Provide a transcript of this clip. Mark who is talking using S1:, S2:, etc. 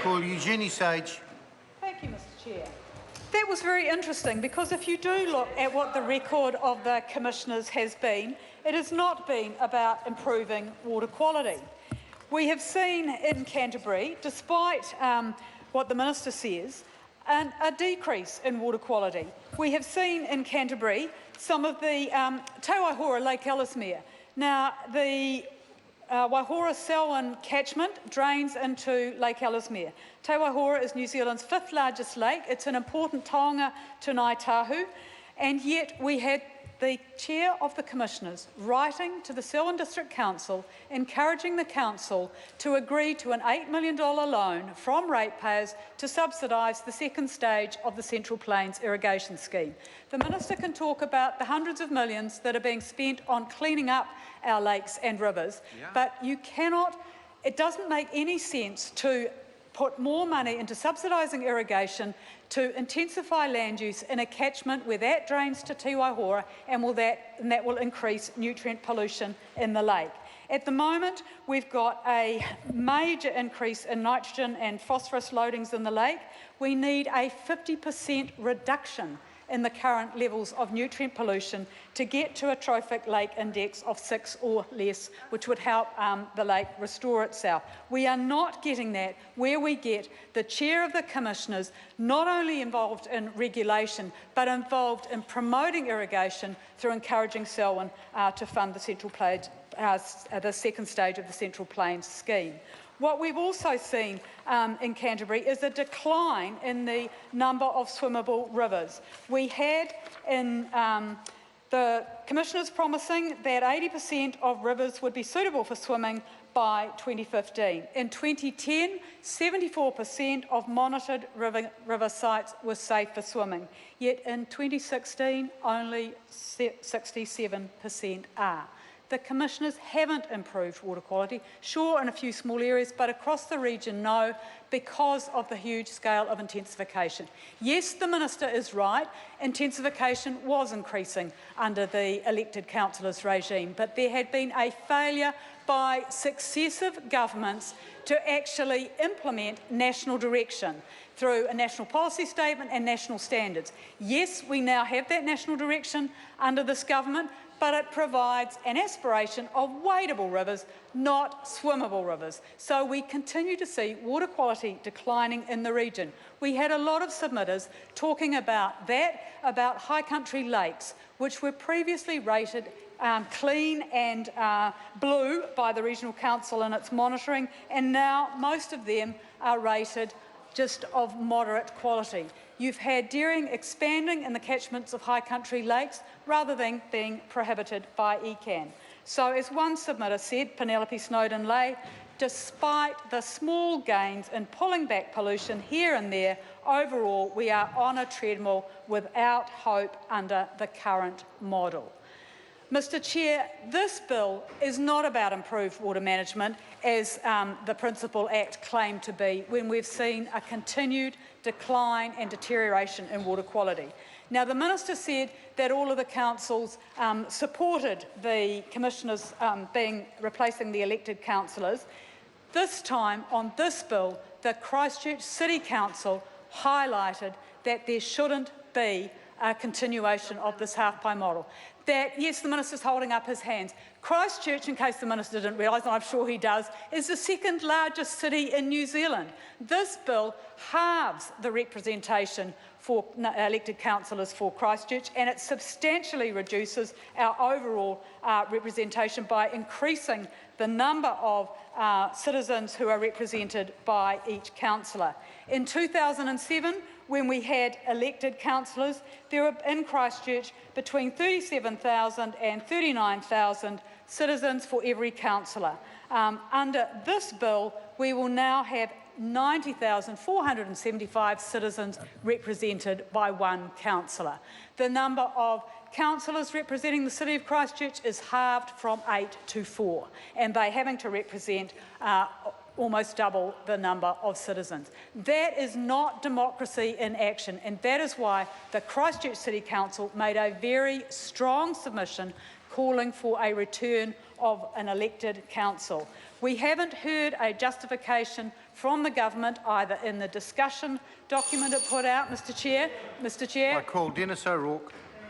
S1: Call Eugenie Sage.
S2: Thank you, Mr Chair. That was very interesting, because if you do look at what the record of the commissioners has been, it has not been about improving water quality. We have seen in Canterbury, despite what the minister says, a decrease in water quality. We have seen in Canterbury some of the Te Waihora Lake Ellesmere. Now, the Waihora-Selwyn catchment drains into Lake Ellesmere. Te Waihora is New Zealand's 5th largest lake. It's an important taonga to Ngāi Tahu, and yet we had the chair of the commissioners writing to the Selwyn District Council, encouraging the council to agree to an $8 million loan from ratepayers to subsidise the second stage of the Central Plains irrigation scheme. The minister can talk about the hundreds of millions that are being spent on cleaning up our lakes and rivers, but you cannot, it doesn't make any sense to put more money into subsidising irrigation to intensify land use in a catchment where that drains to Te Waihora and that will increase nutrient pollution in the lake. At the moment, we've got a major increase in nitrogen and phosphorus loadings in the lake. We need a 50% reduction in the current levels of nutrient pollution to get to a trophic lake index of 6 or less, which would help the lake restore itself. We are not getting that where we get the chair of the commissioners not only involved in regulation, but involved in promoting irrigation through encouraging Selwyn to fund the Central Plains, the second stage of the Central Plains scheme. What we've also seen in Canterbury is a decline in the number of swimmable rivers. We had in the commissioners promising that 80% of rivers would be suitable for swimming by 2015. In 2010, 74% of monitored river sites were safe for swimming, yet in 2016, only 67% are. The commissioners haven't improved water quality, sure in a few small areas, but across the region no, because of the huge scale of intensification. Yes, the minister is right, intensification was increasing under the elected councillors regime, but there had been a failure by successive governments to actually implement national direction through a national policy statement and national standards. Yes, we now have that national direction under this government, but it provides an aspiration of wadable rivers, not swimmable rivers. So we continue to see water quality declining in the region. We had a lot of submitters talking about that, about high country lakes, which were previously rated clean and blue by the Regional Council in its monitoring, and now most of them are rated just of moderate quality. You've had dairying expanding in the catchments of high country lakes rather than being prohibited by ECAN. So as one submitter said, Penelope Snowden-Lay, despite the small gains in pulling back pollution here and there, overall we are on a treadmill without hope under the current model. Mr Chair, this bill is not about improved water management, as the Principal Act claimed to be, when we've seen a continued decline and deterioration in water quality. Now, the minister said that all of the councils supported the commissioners replacing the elected councillors. This time, on this bill, the Christchurch City Council highlighted that there shouldn't be a continuation of this half-pie model. That, yes, the minister's holding up his hands. Christchurch, in case the minister didn't realise, and I'm sure he does, is the second largest city in New Zealand. This bill halves the representation for elected councillors for Christchurch, and it substantially reduces our overall representation by increasing the number of citizens who are represented by each councillor. In 2007, when we had elected councillors, there were in Christchurch between 37,000 and 39,000 citizens for every councillor. Under this bill, we will now have 90,475 citizens represented by one councillor. The number of councillors representing the City of Christchurch is halved from 8 to 4, and they're having to represent almost double the number of citizens. That is not democracy in action, and that is why the Christchurch City Council made a very strong submission calling for a return of an elected council. We haven't heard a justification from the government, either in the discussion document it put out, Mr Chair.
S1: I call Dennis O'Rourke.